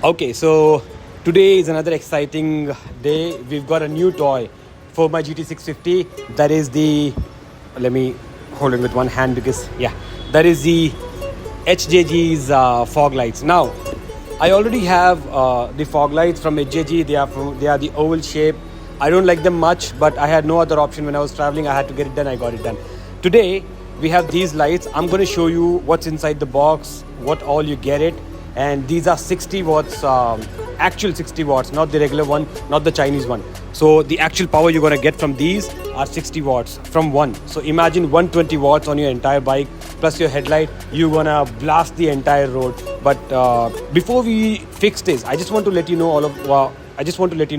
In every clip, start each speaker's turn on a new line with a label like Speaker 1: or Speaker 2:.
Speaker 1: Okay, so today is another exciting day. We've got a new toy for my GT650. That is the, let me hold it with one hand because, yeah, that is the HJG's Foglights. Now, I already have the Foglights from HJG. They are the oval shape. I don't like them much, but I had no other option when I was traveling. I had to get it done. I got it done. Today, we have these lights. I'm going to show you what's inside the box, what all you get it. And these are 60 watts, actual 60 watts, not the regular one, not the Chinese one. So the actual power you're going to get from these are 60 watts from one. So imagine 120 watts on your entire bike plus your headlight. You're going to blast the entire road. But before we fix this, I just want to let you know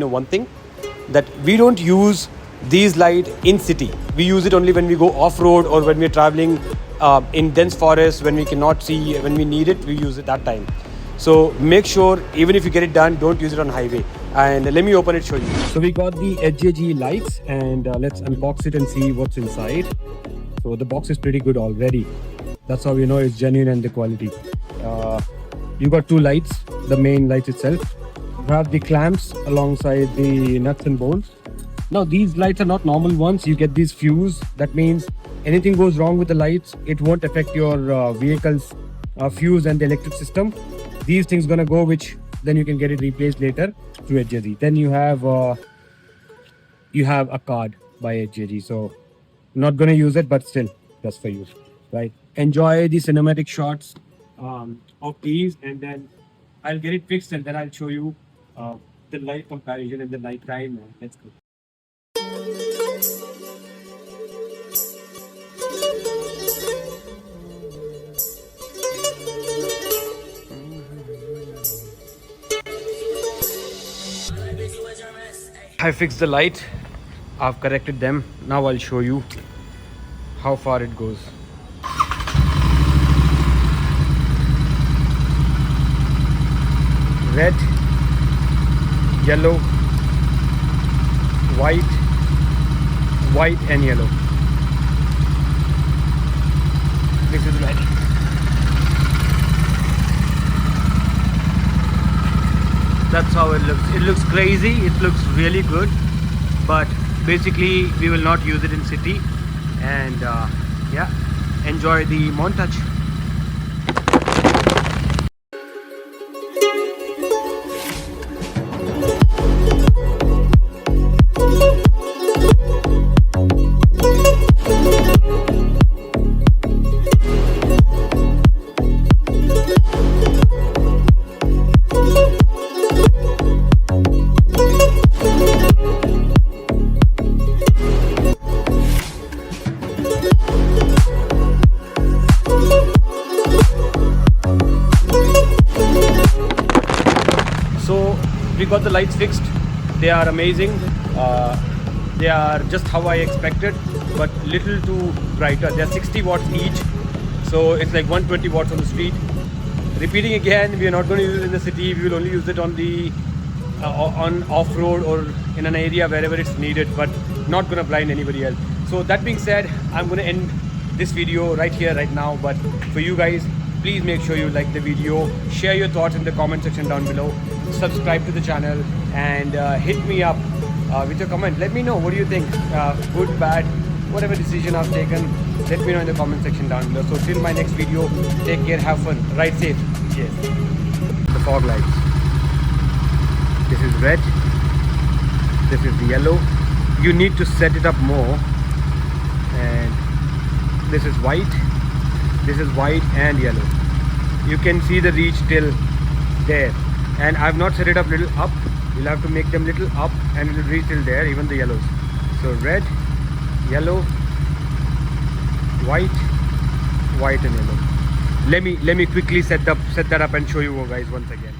Speaker 1: one thing, that we don't use these lights in city. We use it only when we go off-road or when we're traveling in dense forest, when we cannot see, when we need it, we use it that time. So make sure, even if you get it done, don't use it on highway. And let me open it, show you. So we got the HJG lights, and let's unbox it and see what's inside. So the box is pretty good already. That's how you know it's genuine and the quality. You got two lights, the main light itself. You have the clamps alongside the nuts and bolts. Now these lights are not normal ones. You get these fuse. That means anything goes wrong with the lights, it won't affect your vehicle's fuse and the electric system. These things gonna go, which then you can get it replaced later through HJG. Then you have a card by HJG. So I'm not gonna use it, but still, just for you, right? Enjoy the cinematic shots of these, and then I'll get it fixed, and then I'll show you the light comparison in the night time. Let's go. I fixed the light, I've corrected them. Now I'll show you how far it goes. Red, yellow, white, white and yellow. This is red. That's how it looks. It looks crazy, it looks really good, but basically we will not use it in city. And yeah, enjoy the montage. So we got the lights fixed. They are amazing. They are just how I expected, but little too brighter. They are 60 watts each, so it's like 120 watts on the street. Repeating again, we are not going to use it in the city. We will only use it on the on off-road or in an area wherever it's needed, but not going to blind anybody else. So that being said, I'm going to end this video right here, right now. But for you guys, please make sure you like the video, share your thoughts in the comment section down below, subscribe to the channel, and hit me up with your comment. Let me know, what do you think, good, bad, whatever decision I've taken, let me know in the comment section down below. So till my next video, take care, have fun, ride safe. Cheers. The fog lights. This is red, this is the yellow. You need to set it up more. And this is white, this is white and yellow. You can see the reach till there, and I've not set it up little up. You'll have to make them little up and it will reach till there, even the yellows. So red, yellow, white, white and yellow. Let me quickly set that up and show you guys once again.